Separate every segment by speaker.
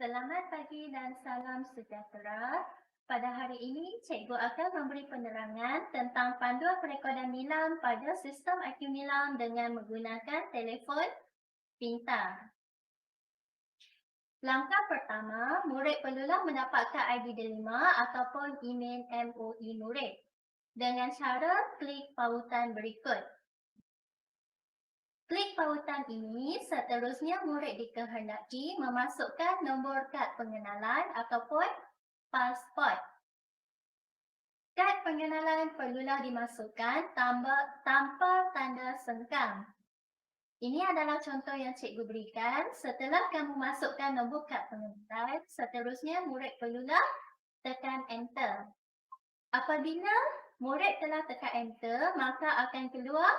Speaker 1: Selamat pagi dan salam sejahtera. Pada hari ini, cikgu akan memberi penerangan tentang panduan perekodan nilam pada sistem IQ nilam dengan menggunakan telefon pintar. Langkah pertama, murid perlulah mendapatkan ID Delima ataupun email MOE murid dengan cara klik pautan berikut. Klik pautan ini, seterusnya murid dikehendaki memasukkan nombor kad pengenalan ataupun pasport. Kad pengenalan perlulah dimasukkan tanpa tanda sengkang. Ini adalah contoh yang cikgu berikan. Setelah kamu masukkan nombor kad pengenalan, seterusnya murid perlulah tekan enter. Apabila murid telah tekan enter, maka akan keluar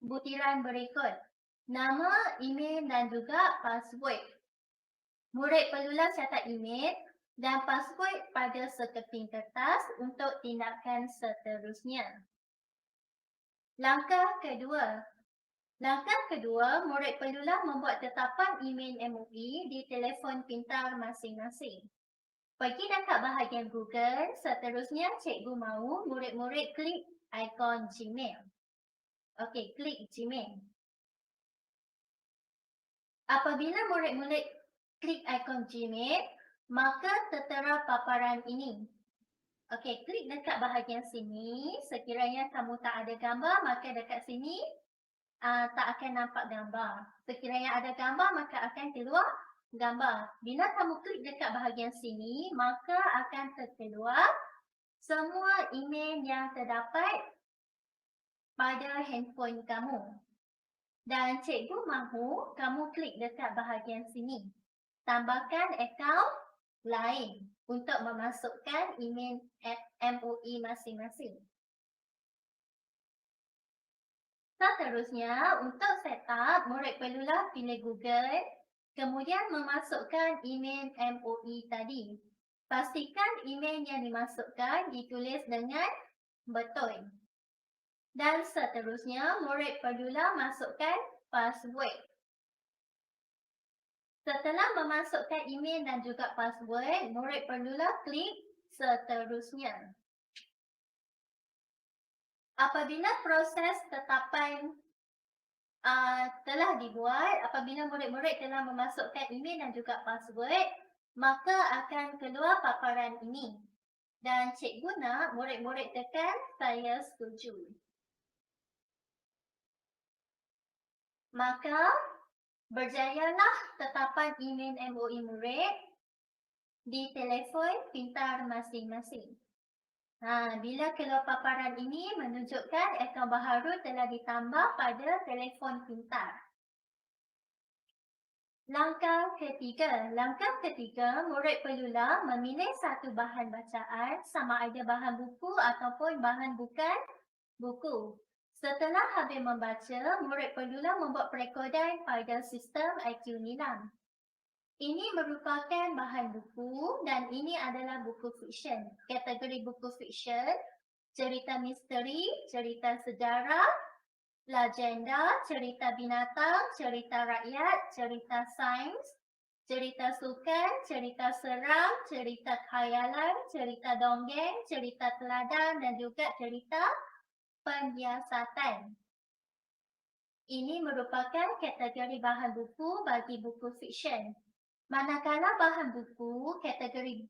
Speaker 1: butiran berikut, nama, email dan juga password. Murid perlulah catat email dan password pada sekeping kertas untuk tindakan seterusnya. Langkah kedua, murid perlulah membuat tetapan email MOE di telefon pintar masing-masing. Pergi dekat bahagian Google, seterusnya cikgu mahu murid-murid klik ikon Gmail. Okey, klik Gmail. Apabila murid-murid klik ikon Gmail, maka tertera paparan ini. Okey, klik dekat bahagian sini. Sekiranya kamu tak ada gambar, maka dekat sini tak akan nampak gambar. Sekiranya ada gambar, maka akan keluar gambar. Bila kamu klik dekat bahagian sini, maka akan terkeluar semua email yang terdapat pada handphone kamu. Dan cikgu mahu kamu klik dekat bahagian sini. Tambahkan akaun lain untuk memasukkan email MOE masing-masing. Seterusnya, untuk setup, murid perlulah pilih Google, kemudian memasukkan email MOE tadi. Pastikan email yang dimasukkan ditulis dengan betul. Dan seterusnya, murid perlulah masukkan password. Setelah memasukkan email dan juga password, murid perlulah klik seterusnya. Apabila proses tetapan telah dibuat, apabila murid-murid telah memasukkan email dan juga password, maka akan keluar paparan ini. Dan cikgu nak murid-murid tekan saya setuju. Maka berjayalah tetapan email MOE murid di telefon pintar masing-masing. Bila keluar paparan ini menunjukkan akaun baharu telah ditambah pada telefon pintar. Langkah ketiga, murid perlulah memilih satu bahan bacaan sama ada bahan buku ataupun bahan bukan buku. Setelah habis membaca, murid perlulah membuat perekodan pada sistem IQ nilam. Ini merupakan bahan buku dan ini adalah buku fiksyen. Kategori buku fiksyen, cerita misteri, cerita sejarah, legenda, cerita binatang, cerita rakyat, cerita sains, cerita sukan, cerita seram, cerita khayalan, cerita dongeng, cerita teladan dan juga cerita penyiasatan. Ini merupakan kategori bahan buku bagi buku fiksyen. Manakala bahan buku, kategori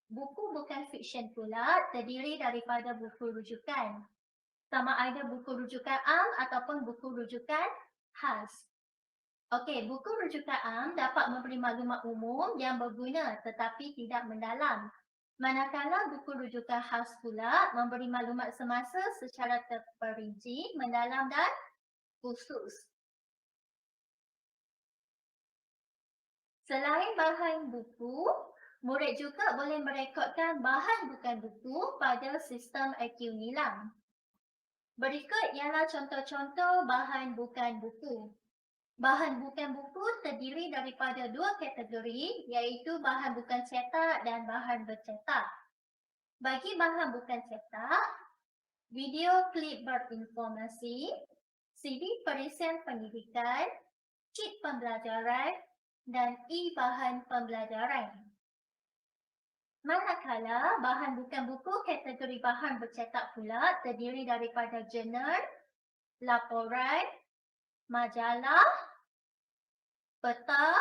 Speaker 1: buku bukan fiksyen pula terdiri daripada buku rujukan. Sama ada buku rujukan am ataupun buku rujukan khas. Okey, buku rujukan am dapat memberi maklumat umum yang berguna tetapi tidak mendalam. Manakala buku rujukan khas pula memberi maklumat semasa secara terperinci, mendalam dan khusus. Selain bahan buku, murid juga boleh merekodkan bahan bukan buku pada sistem IQ nilam. Berikut ialah contoh-contoh bahan bukan buku. Bahan bukan buku terdiri daripada dua kategori, iaitu bahan bukan cetak dan bahan bercetak. Bagi bahan bukan cetak, video klip berinformasi, CD perisian pendidikan, kit pembelajaran, dan E bahan pembelajaran. Manakala bahan bukan buku kategori bahan bercetak pula terdiri daripada jurnal, laporan, majalah, peta,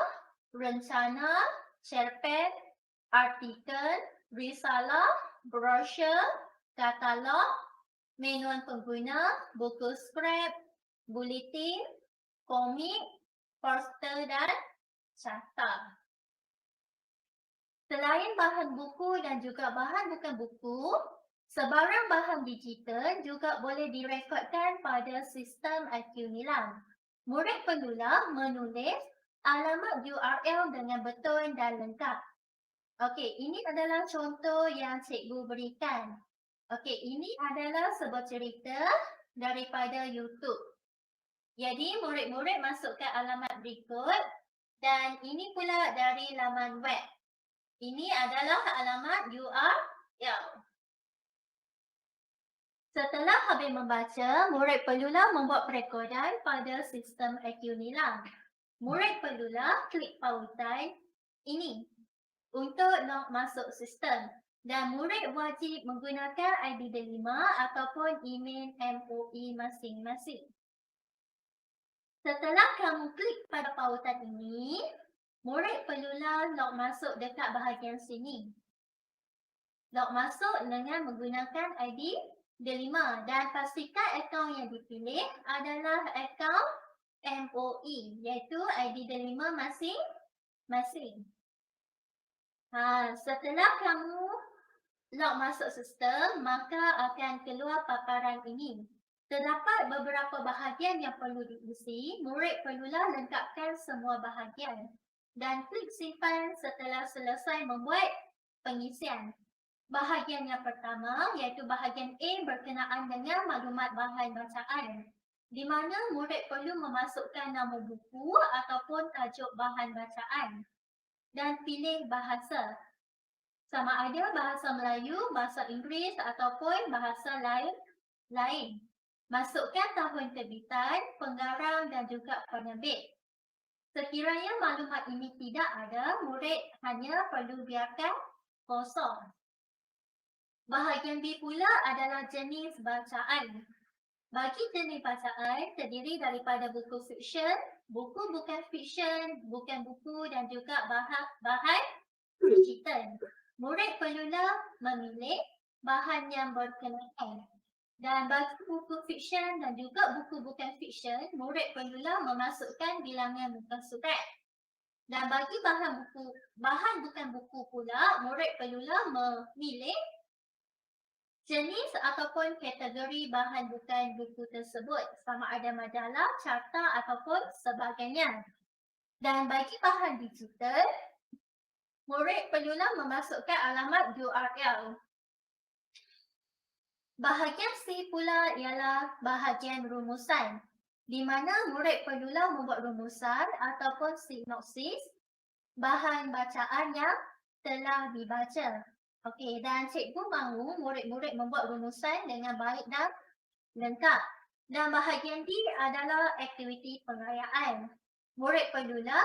Speaker 1: rencana, cerpen, artikel, risalah, brosur, katalog, manual pengguna, buku skrap, buletin, komik, poster dan carta. Selain bahan buku dan juga bahan bukan buku, sebarang bahan digital juga boleh direkodkan pada sistem IQ Nilam. Murid perlulah menulis alamat URL dengan betul dan lengkap. Okey, ini adalah contoh yang cikgu berikan. Okey, ini adalah sebuah cerita daripada YouTube. Jadi, murid-murid masukkan alamat berikut dan ini pula dari laman web. Ini adalah alamat URL. Setelah habis membaca, murid perlulah membuat perekodan pada sistem IQ Nilam. Murid perlulah klik pautan ini untuk log masuk sistem dan murid wajib menggunakan ID delima ataupun email MOE masing-masing. Setelah kamu klik pada pautan ini, murid perlulah log masuk dekat bahagian sini. Log masuk dengan menggunakan ID delima dan pastikan akaun yang dipilih adalah akaun MOE iaitu ID delima masing-masing. Setelah kamu log masuk sistem, maka akan keluar paparan ini. Terdapat beberapa bahagian yang perlu diisi, murid perlulah lengkapkan semua bahagian dan klik simpan setelah selesai membuat pengisian. Bahagian yang pertama iaitu bahagian A berkenaan dengan maklumat bahan bacaan, di mana murid perlu memasukkan nama buku ataupun tajuk bahan bacaan dan pilih bahasa. Sama ada bahasa Melayu, bahasa Inggeris ataupun bahasa lain. Masukkan tahun terbitan, penggarang dan juga penerbit. Sekiranya maklumat ini tidak ada, murid hanya perlu biarkan kosong. Bahagian B pula adalah jenis bacaan. Bagi jenis bacaan terdiri daripada buku fiksyen, buku bukan fiksyen, bukan buku dan juga bahan digital. Murid perlulah memilih bahan yang berkenaan. Dan bagi buku fiksyen dan juga buku bukan fiksyen, murid perlulah memasukkan bilangan muka surat. Dan bagi bahan bukan buku pula, murid perlulah memilih jenis ataupun kategori bahan bukan buku tersebut, sama ada majalah, carta ataupun sebagainya. Dan bagi bahan digital, murid perlulah memasukkan alamat URL. Bahagian C pula ialah bahagian rumusan, di mana murid perlulah membuat rumusan ataupun sinopsis bahan bacaan yang telah dibaca. Okey, dan cikgu mahu murid-murid membuat rumusan dengan baik dan lengkap. Dan bahagian D adalah aktiviti penggayaan. Murid perlulah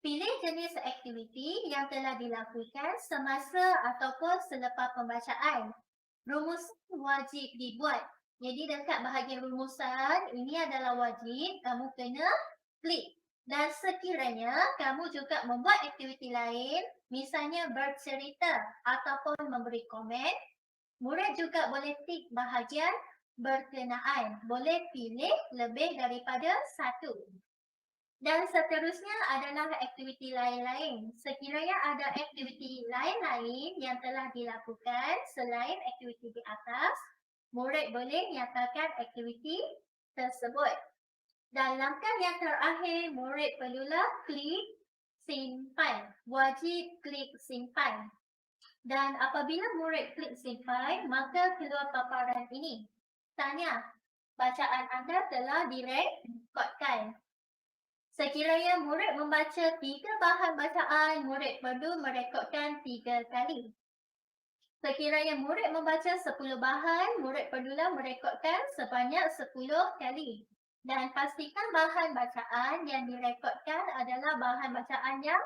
Speaker 1: pilih jenis aktiviti yang telah dilakukan semasa ataupun selepas pembacaan. Rumusan wajib dibuat. Jadi dekat bahagian rumusan, ini adalah wajib, kamu kena klik. Dan sekiranya kamu juga membuat aktiviti lain, misalnya bercerita ataupun memberi komen, murid juga boleh tik bahagian berkenaan. Boleh pilih lebih daripada satu. Dan seterusnya adalah aktiviti lain-lain. Sekiranya ada aktiviti lain-lain yang telah dilakukan selain aktiviti di atas, murid boleh nyatakan aktiviti tersebut. Dan langkah yang terakhir, murid perlulah klik simpan. Wajib klik simpan. Dan apabila murid klik simpan, maka keluar paparan ini. Tanya, bacaan anda telah direkodkan. Sekiranya murid membaca 3 bahan bacaan, murid perlu merekodkan 3 kali. Sekiranya murid membaca 10 bahan, murid perlulah merekodkan sebanyak 10 kali. Dan pastikan bahan bacaan yang direkodkan adalah bahan bacaan yang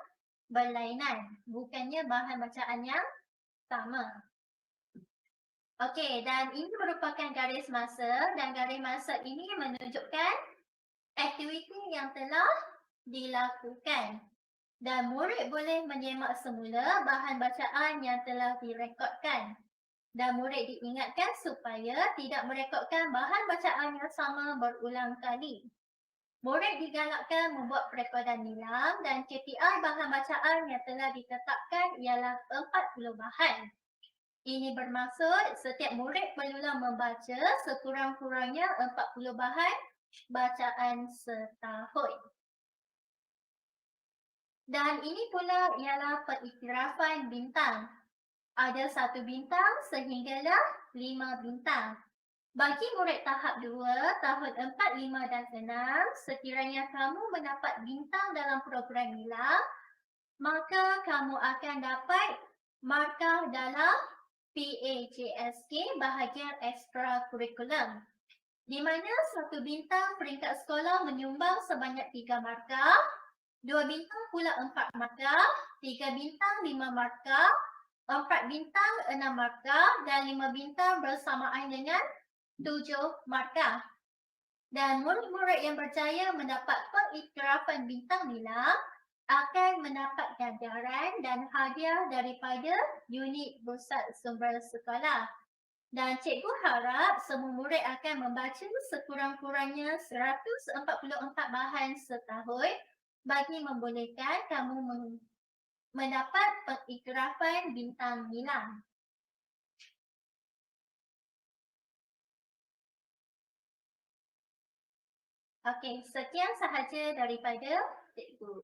Speaker 1: berlainan, bukannya bahan bacaan yang sama. Okey, dan ini merupakan garis masa dan garis masa ini menunjukkan aktiviti yang telah dilakukan. Dan murid boleh menyemak semula bahan bacaan yang telah direkodkan. Dan murid diingatkan supaya tidak merekodkan bahan bacaan yang sama berulang kali. Murid digalakkan membuat perekodan nilam dan KPI bahan bacaan yang telah ditetapkan ialah 40 bahan. Ini bermaksud setiap murid perlulah membaca sekurang-kurangnya 40 bahan bacaan setahun. Dan ini pula ialah pengiktirafan bintang. Ada 1 bintang sehinggalah 5 bintang. Bagi murid tahap 2, tahun 4, 5 dan 6, sekiranya kamu mendapat bintang dalam program nilam, maka kamu akan dapat markah dalam PAJSK bahagian ekstrakurikulum, di mana 1 bintang peringkat sekolah menyumbang sebanyak 3 markah, 2 bintang pula 4 markah, 3 bintang 5 markah, 4 bintang 6 markah dan 5 bintang bersamaan dengan 7 markah. Dan murid-murid yang berjaya mendapat pengiktirafan bintang nilam akan mendapat ganjaran dan hadiah daripada unit pusat sumber sekolah. Dan cikgu harap semua murid akan membaca sekurang-kurangnya 144 bahan setahun bagi membolehkan kamu mendapat pengiktirafan bintang nilam. Okey, sekian sahaja daripada cikgu.